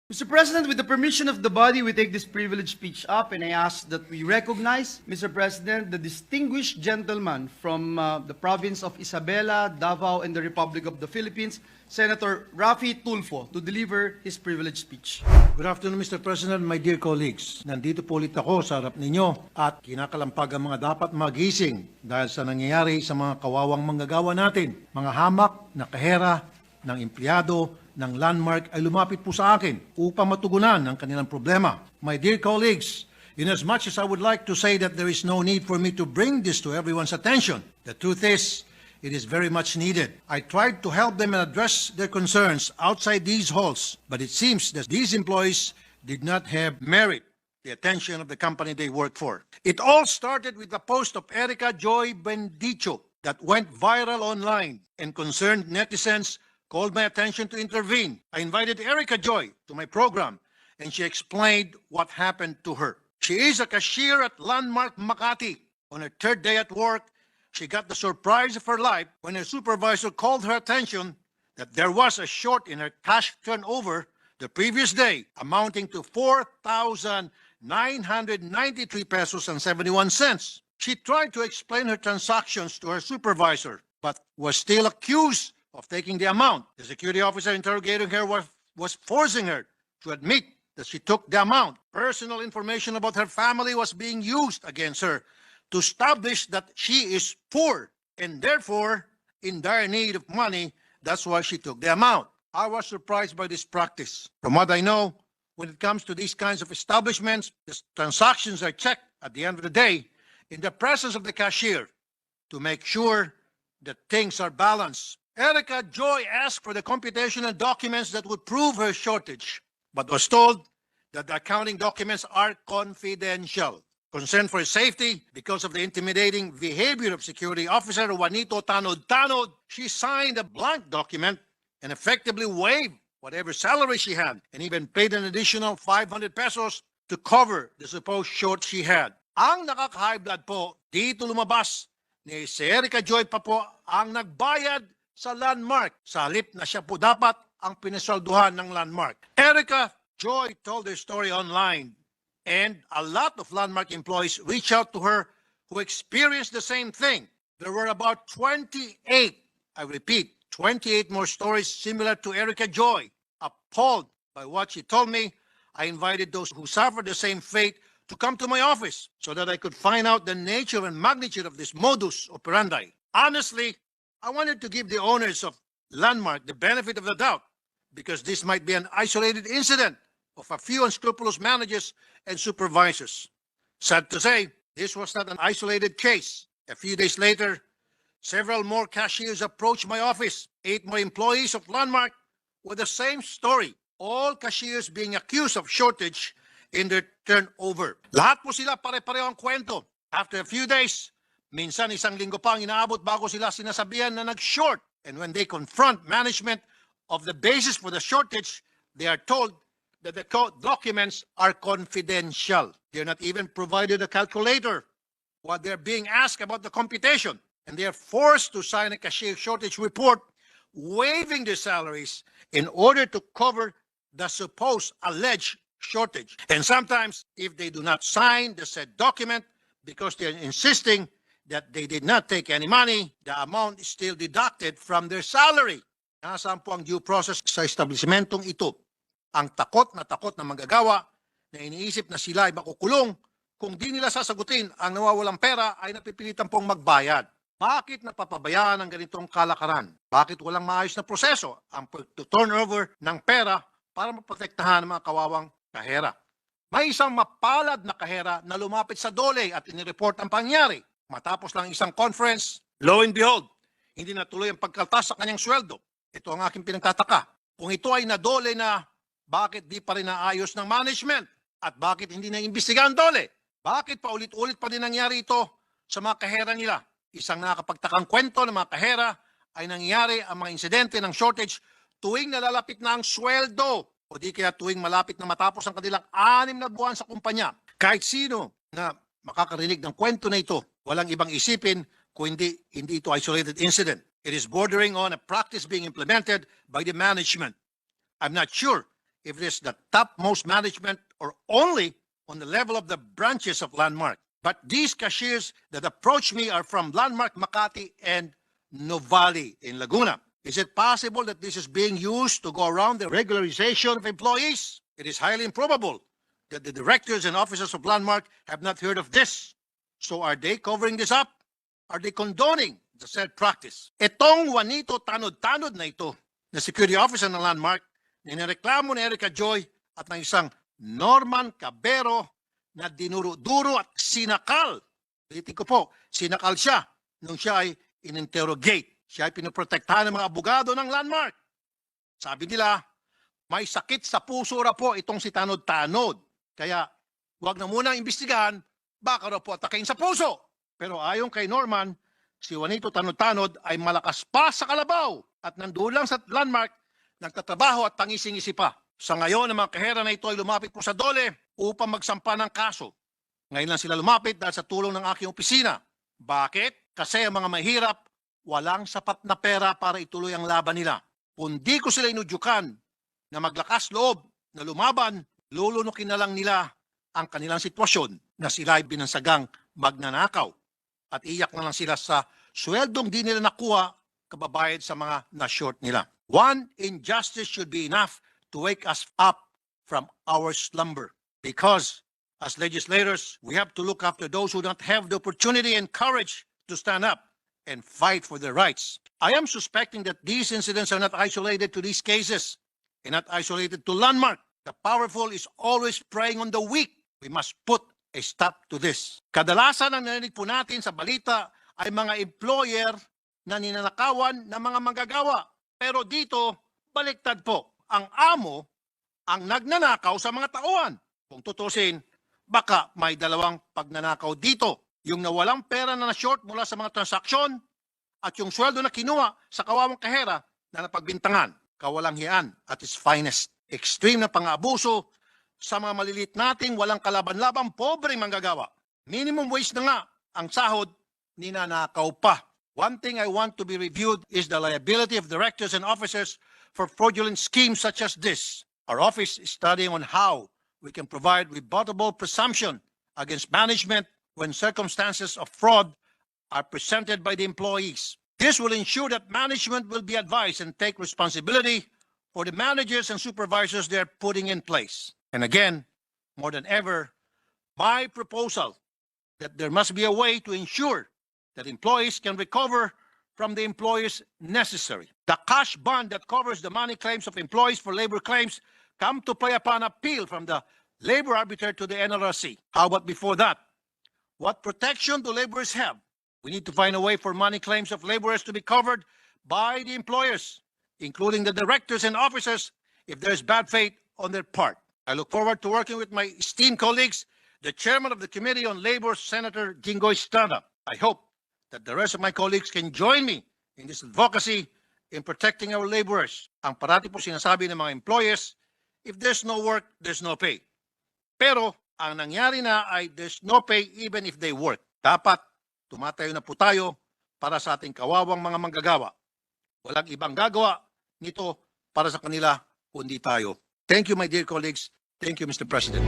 Mr. President, with the permission of the body, we take this privileged speech up, and I ask that we recognize, Mr. President, the distinguished gentleman from the province of Isabela, Davao, and the Republic of the Philippines, Senator Raffy Tulfo, to deliver his privileged speech. Good afternoon, Mr. President, my dear colleagues. Nandito po ulit ako sa harap ninyo at kinakalampag ang mga dapat magising dahil sa nangyayari sa mga kawawang manggagawa natin. Mga hamak na kahera ng empleyado ng landmark ay lumapit po sa akin upang matugunan ang kanilang problema. My dear colleagues, inasmuch as I would like to say that there is no need for me to bring this to everyone's attention, the truth is, it is very much needed. I tried to help them and address their concerns outside these halls, but it seems that these employees did not have merit the attention of the company they work for. It all started with the post of Erica Joy Bendicho that went viral online and concerned netizens called my attention to intervene. I invited Erica Joy to my program and she explained what happened to her. She is a cashier at Landmark Makati. On her third day at work, she got the surprise of her life when her supervisor called her attention that there was a short in her cash turnover the previous day amounting to 4,993 pesos and 71 cents. She tried to explain her transactions to her supervisor but was still accused of taking the amount. The security officer interrogating her was forcing her to admit that she took the amount. Personal information about her family was being used against her to establish that she is poor and therefore in dire need of money. That's why she took the amount. I was surprised by this practice. From what I know, when it comes to these kinds of establishments, the transactions are checked at the end of the day in the presence of the cashier to make sure that things are balanced. Erica Joy asked for the computational documents that would prove her shortage, but was told that the accounting documents are confidential. Concerned for his safety because of the intimidating behavior of security officer Juanito Tanod, she signed a blank document and effectively waived whatever salary she had and even paid an additional 500 pesos to cover the supposed short she had. Ang nakaka-high blood po, dito lumabas ni si Erica Joy pa po ang nagbayad sa landmark, sa halip na siya po dapat ang pinasalduhan ng landmark. Erica Joy told her story online and a lot of landmark employees reached out to her who experienced the same thing. There were about 28, I repeat, 28 more stories similar to Erica Joy. Appalled by what she told me, I invited those who suffered the same fate to come to my office so that I could find out the nature and magnitude of this modus operandi. Honestly, I wanted to give the owners of Landmark the benefit of the doubt because this might be an isolated incident of a few unscrupulous managers and supervisors. Sad to say, this was not an isolated case. A few days later, several more cashiers approached my office. 8 more employees of Landmark with the same story. All cashiers being accused of shortage in their turnover. Lahat po sila pare-pareho ang kwento. After a few days, minsan isang linggo pa ang inaabot bago sila sinasabihan na nag-short. And when they confront management of the basis for the shortage, they are told that the documents are confidential. They're not even provided a calculator while they're being asked about the computation. And they are forced to sign a cashier shortage report waiving their salaries in order to cover the supposed alleged shortage. And sometimes, if they do not sign the said document because they're insisting that they did not take any money, the amount is still deducted from their salary. Nasaan po ang due process sa establishmentong ito? Ang takot na manggagawa na iniisip na sila ay makukulong kung di nila sasagutin ang nawawalang pera ay napipilitan pong magbayad. Bakit napapabayaan ang ganitong kalakaran? Bakit walang maayos na proseso ang turnover ng pera para maprotektahan ang mga kawawang kahera? May isang mapalad na kahera na lumapit sa DOLE at inireport ang pangyari. Matapos lang isang conference, lo and behold, hindi natuloy ang pagkaltas sa kanyang sweldo. Ito ang aking pinagtataka. Kung ito ay nadole na, bakit di pa rin naayos ng management? At bakit hindi na imbestigahan DOLE? Bakit pa ulit-ulit pa din nangyari ito sa mga kahera nila? Isang nakakapagtakang kwento ng mga kahera ay nangyari ang mga insidente ng shortage tuwing nalalapit na ang sweldo o di kaya tuwing malapit na matapos ang kanilang 6 na buwan sa kumpanya. Kahit sino na makakarinig ng kwento na ito, walang ibang isipin kung hindi ito isolated incident. It is bordering on a practice being implemented by the management. I'm not sure if it is the topmost management or only on the level of the branches of Landmark. But these cashiers that approach me are from Landmark Makati and Novali in Laguna. Is it possible that this is being used to go around the regularization of employees? It is highly improbable that the directors and officers of Landmark have not heard of this. So are they covering this up? Are they condoning the said practice? Itong Juanito Tanod-Tanod na ito, na security officer ng Landmark, nireklamo ni Erica Joy at ng isang Norman Cabero na dinuro-duro at sinakal. Ulitin ko po, sinakal siya nung siya ay in-interrogate. Siya ay pinoprotektahan ng mga abogado ng Landmark. Sabi nila, may sakit sa puso ra po itong si Tanod-Tanod. Kaya huwag na munang imbestigahan, baka raw po atakin sa puso. Pero ayon kay Norman, si Juanito Tanod-Tanod ay malakas pa sa kalabaw at nandoon lang sa Landmark, nagtatrabaho at tangising-isi pa. Sa ngayon, ang mga kahera na ito ay lumapit po sa DOLE upang magsampa ng kaso. Ngayon lang sila lumapit dahil sa tulong ng aking opisina. Bakit? Kasi ang mga mahirap, walang sapat na pera para ituloy ang laban nila. Kung di ko sila inudyukan na maglakas loob, na lumaban, lulunukin na lang nila ang kanilang sitwasyon na sila ay binansagang magnanakaw. At iyak na lang sila sa sweldong di nila nakuha kababayad sa mga na-short nila. One injustice should be enough to wake us up from our slumber. Because as legislators, we have to look after those who don't have the opportunity and courage to stand up and fight for their rights. I am suspecting that these incidents are not isolated to these cases and not isolated to Landmark. The powerful is always preying on the weak. We must put a stop to this. Kadalasan ang narinig po natin sa balita ay mga employer na ninanakawan ng mga manggagawa. Pero dito, baliktad po. Ang amo ang nagnanakaw sa mga tauhan. Kung tutusin, baka may dalawang pagnanakaw dito. Yung nawalang pera na na-short mula sa mga transaksyon at yung sweldo na kinuha sa kawawang kahera na napagbintangan. Kawalanghiyaan at its finest. Extreme na pang-abuso sa mga malilit nating walang kalaban-laban pobreng manggagawa. Minimum wage na nga ang sahod, ninanakaw pa. One thing I want to be reviewed is the liability of directors and officers for fraudulent schemes such as this. Our office is studying on how we can provide rebuttable presumption against management when circumstances of fraud are presented by the employees. This will ensure that management will be advised and take responsibility for the managers and supervisors they're putting in place. And again, more than ever, my proposal that there must be a way to ensure that employees can recover from the employers necessary. The cash bond that covers the money claims of employees for labor claims come to play upon appeal from the labor arbiter to the NLRC. How about before that? What protection do laborers have? We need to find a way for money claims of laborers to be covered by the employers, including the directors and officers, if there's bad faith on their part. I look forward to working with my esteemed colleagues, the chairman of the Committee on Labor, Senator Jingoy Estrada. I hope that the rest of my colleagues can join me in this advocacy in protecting our laborers. Ang parati po sinasabi ng mga employers, if there's no work, there's no pay. Pero ang nangyari na ay there's no pay even if they work. Dapat tumatayo na po tayo para sa ating kawawang mga manggagawa. Walang ibang gagawa nito para sa kanila kundi tayo. Thank you, my dear colleagues. Thank you, Mr. President.